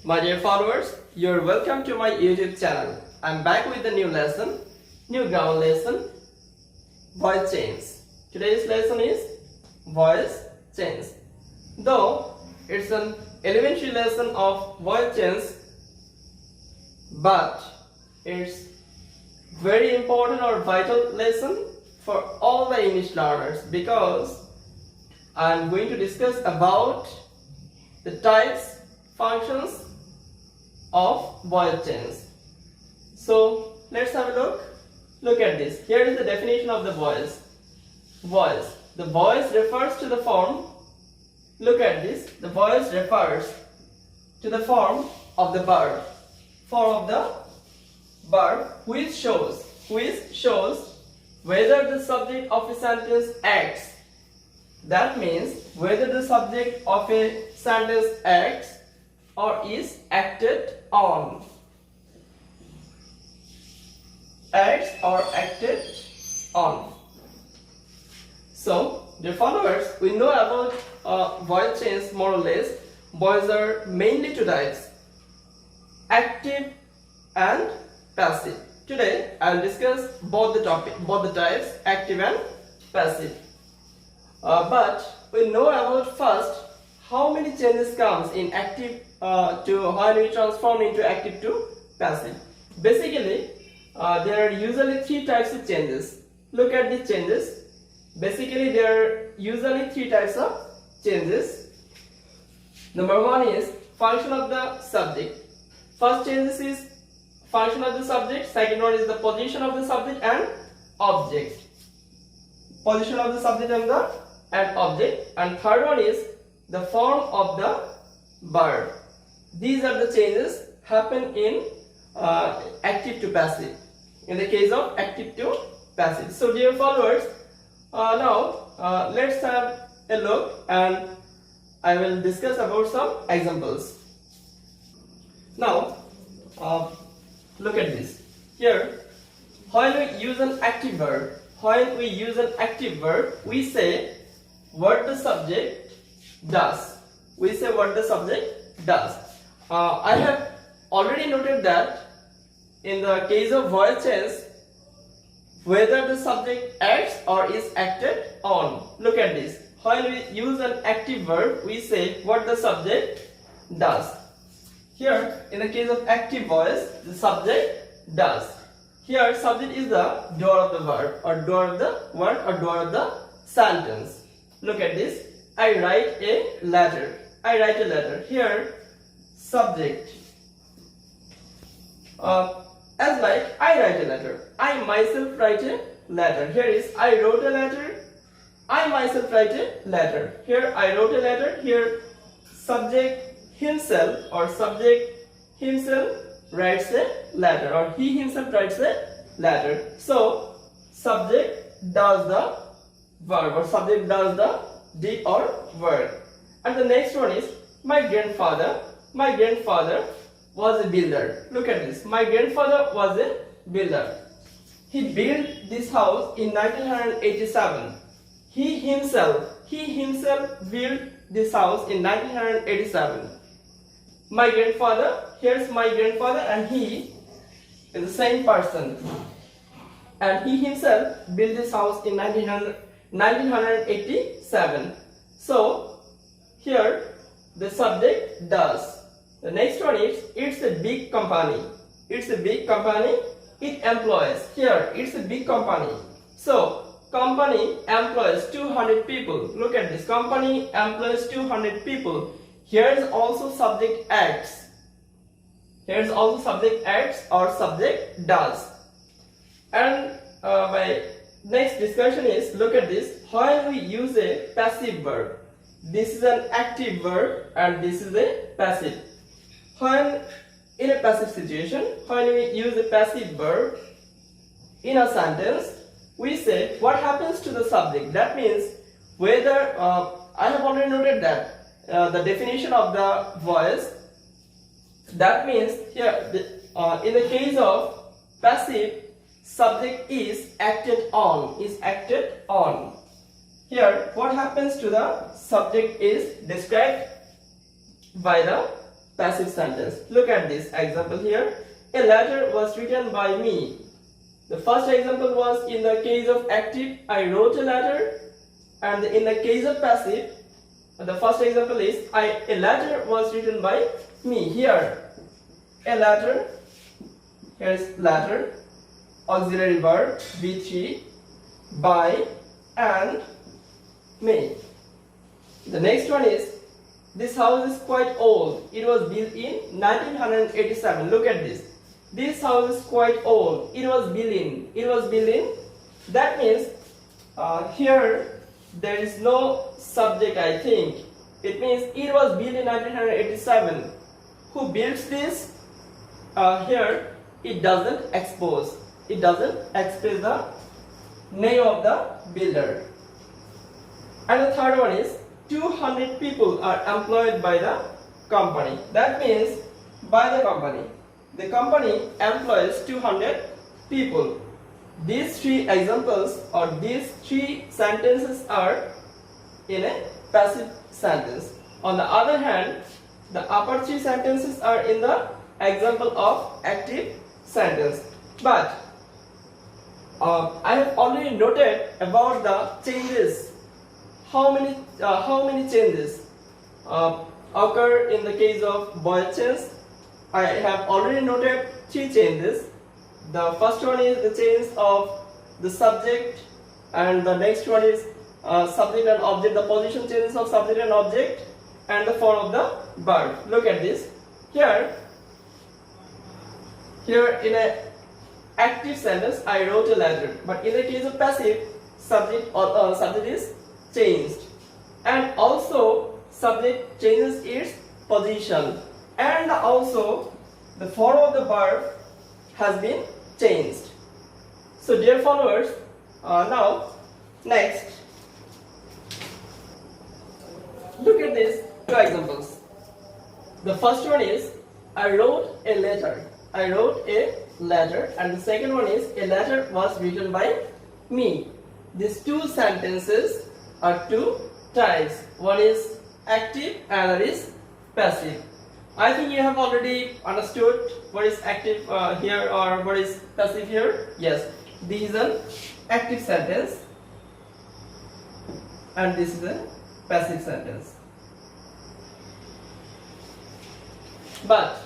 My dear followers, you're welcome to my YouTube channel. I'm back with a new lesson, new ground lesson, voice change. Today's lesson is voice change. Though it's an elementary lesson of voice change, but it's very important or vital lesson for all the English learners because I'm going to discuss about the types, functions of voice change. So let's have a look. Look at this. Here is the definition of the voice. Voice. The voice refers to the form. Look at this. The voice refers to the form of the verb. Form of the verb which shows whether the subject of a sentence acts. That means whether the subject of a sentence acts or is acted on. Acts or acted on. So, dear followers, we know about voice change more or less. Voices are mainly two types, active and passive. Today, I will discuss both the types, active and passive. But we know about first how many changes comes in active to when we transform into active to passive. Basically, there are usually three types of changes. Look at the changes. Basically, there are usually three types of changes. Number one is function of the subject. First changes is function of the subject. Second one is the position of the subject and object. Position of the subject and object. And third one is the form of the verb. These are the changes happen in active to passive. In the case of active to passive. So dear followers, now let's have a look and I will discuss about some examples. Now look at this. Here, when we use an active verb, we say what the subject does. I have already noted that in the case of voice change, whether the subject acts or is acted on. Look at this. When we use an active verb, we say what the subject does. Here, in the case of active voice, the subject does. Here, subject is the doer of the verb or doer of the word or doer of the sentence. Look at this. I write a letter. Here, subject. As like I write a letter. I myself write a letter. Here is I wrote a letter. I myself write a letter. Here I wrote a letter. Here subject himself writes a letter or he himself writes a letter. So subject does the verb or subject does the deed or word. And the next one is my grandfather. My grandfather was a builder. Look at this. My grandfather was a builder. He built this house in 1987. He himself built this house in 1987. My grandfather, here's my grandfather and he is the same person. And he himself built this house in 1987. So, here the subject does. The next one is, it's a big company. It employs. Here, it's a big company. So, company employs 200 people. Look at this. Company employs 200 people. Here is also subject acts. Or subject does. And my next discussion is, look at this. When we use a passive verb, this is an active verb and this is a passive. When in a passive situation, when we use a passive verb in a sentence, we say what happens to the subject. That means whether I have already noted that the definition of the voice. That means here in the case of passive, subject is acted on. Here, what happens to the subject is described by the passive sentence. Look at this example here. A letter was written by me. The first example was in the case of active, I wrote a letter, and in the case of passive, the first example is a letter was written by me. Here, a letter, here is letter, auxiliary verb V3, by, and me. The next one is, this house is quite old. It was built in 1987. Look at this. This house is quite old. It was built in. It was built in. That means here there is no subject, I think. It means it was built in 1987. Who builds this? Here it doesn't expose. It doesn't express the name of the builder. And the third one is 200 people are employed by the company. That means by the company. The company employs 200 people. These three examples or these three sentences are in a passive sentence. On the other hand, the upper three sentences are in the example of active sentence. But I have already noted about the changes. How many changes occur in the case of voice change? I have already noted three changes. The first one is the change of the subject, and the next one is subject and object, the position changes of subject and object, and the form of the verb. Look at this. Here in a active sentence, I wrote a letter, but in the case of passive, subject is changed, and also subject changes its position, and also the form of the verb has been changed. So dear followers, now next look at these two examples. The first one is I wrote a letter. I wrote a letter, and the second one is a letter was written by me. These two sentences are two types. One is active and another is passive. I think you have already understood what is active here or what is passive here. Yes, this is an active sentence and this is a passive sentence. But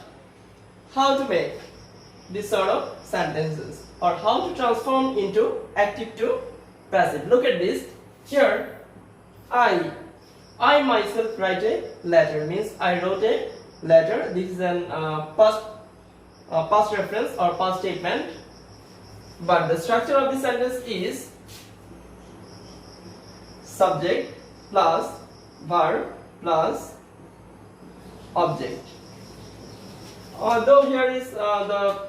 how to make this sort of sentences, or how to transform into active to passive? Look at this. Here, I myself write a letter, means I wrote a letter. This is an past reference or past statement. But the structure of the sentence is subject plus verb plus object. Although here is the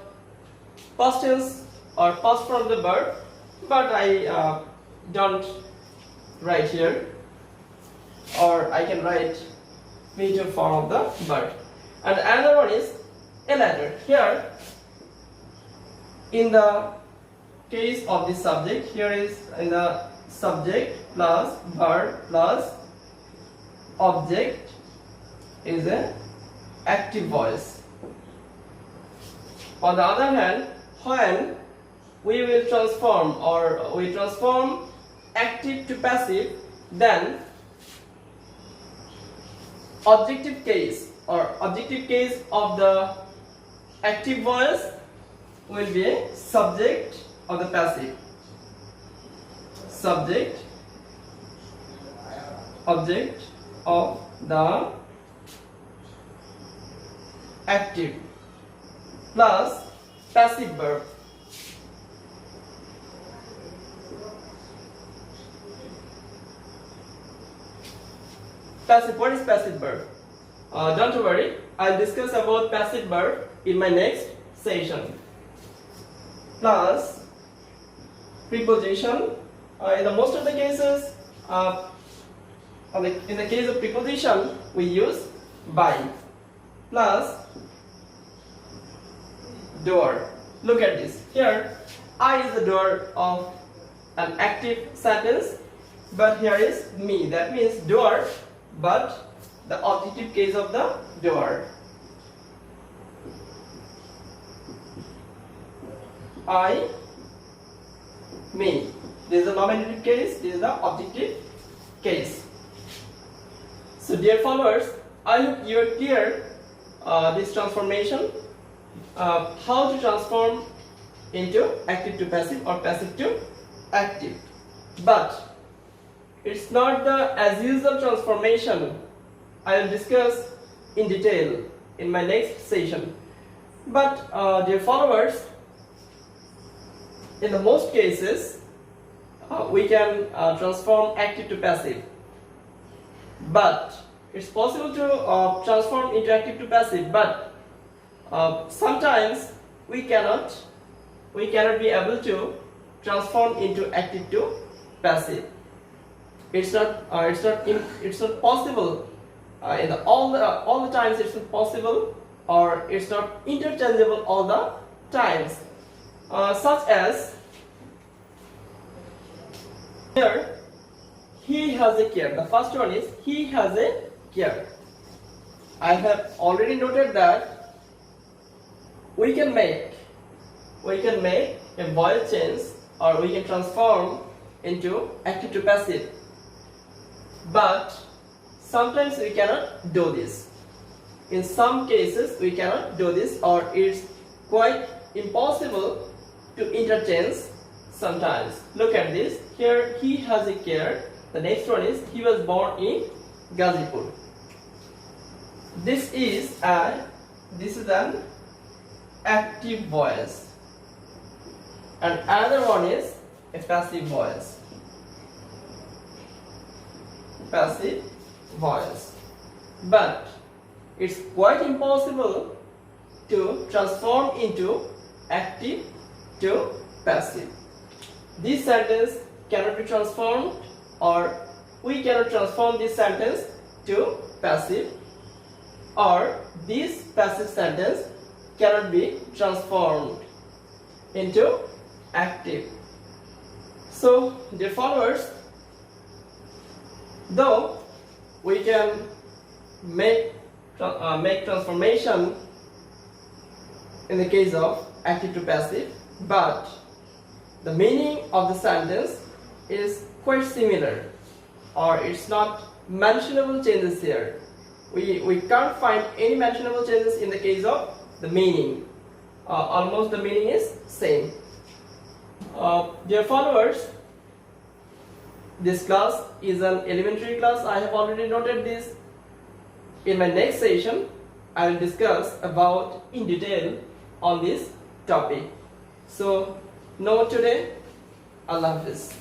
past tense or past form of the verb, but I don't write here, or I can write future form of the verb. And another one is a letter. Here, in the case of the subject, here is in the subject plus verb plus object is an active voice. On the other hand, when we will transform or we transform active to passive, then objective case or objective case of the active voice will be a subject of the passive. Subject, object of the active plus passive verb. Passive. What is passive verb? Don't worry, I'll discuss about passive verb in my next session. Plus preposition. In the most of the cases, in the case of preposition, we use by. Plus door. Look at this. Here, I is the door of an active sentence, but here is me. That means door, but the objective case of the door. I me. This is the nominative case, this is the objective case. So dear followers, I hope you are clear this transformation, how to transform into active to passive or passive to active. But it's not the as usual transformation. I will discuss in detail in my next session. But dear followers, in the most cases we can transform active to passive, but it's possible to transform into active to passive, but sometimes we cannot be able to transform into active to passive. It's not possible in all the times. It's not possible, or it's not interchangeable all the times. Such as here, he has a care. The first one is he has a care. I have already noted that we can make a voice change, or we can transform into active to passive, but sometimes we cannot do this. In some cases we cannot do this, or it's quite impossible to interchange sometimes. Look at this. Here he has a care. The next one is he was born in Gazipur. This is an active voice, and another one is a passive voice. Passive voice. But it's quite impossible to transform into active to passive. This sentence cannot be transformed, or we cannot transform this sentence to passive, or this passive sentence cannot be transformed into active. So dear followers, though we can make transformation in the case of active to passive, but the meaning of the sentence is quite similar, or it's not mentionable changes here. We can't find any mentionable changes in the case of the meaning. Almost the meaning is same. Dear followers, this class is an elementary class. I have already noted this. In my next session, I will discuss about in detail on this topic. So, know today. Allah Hafiz.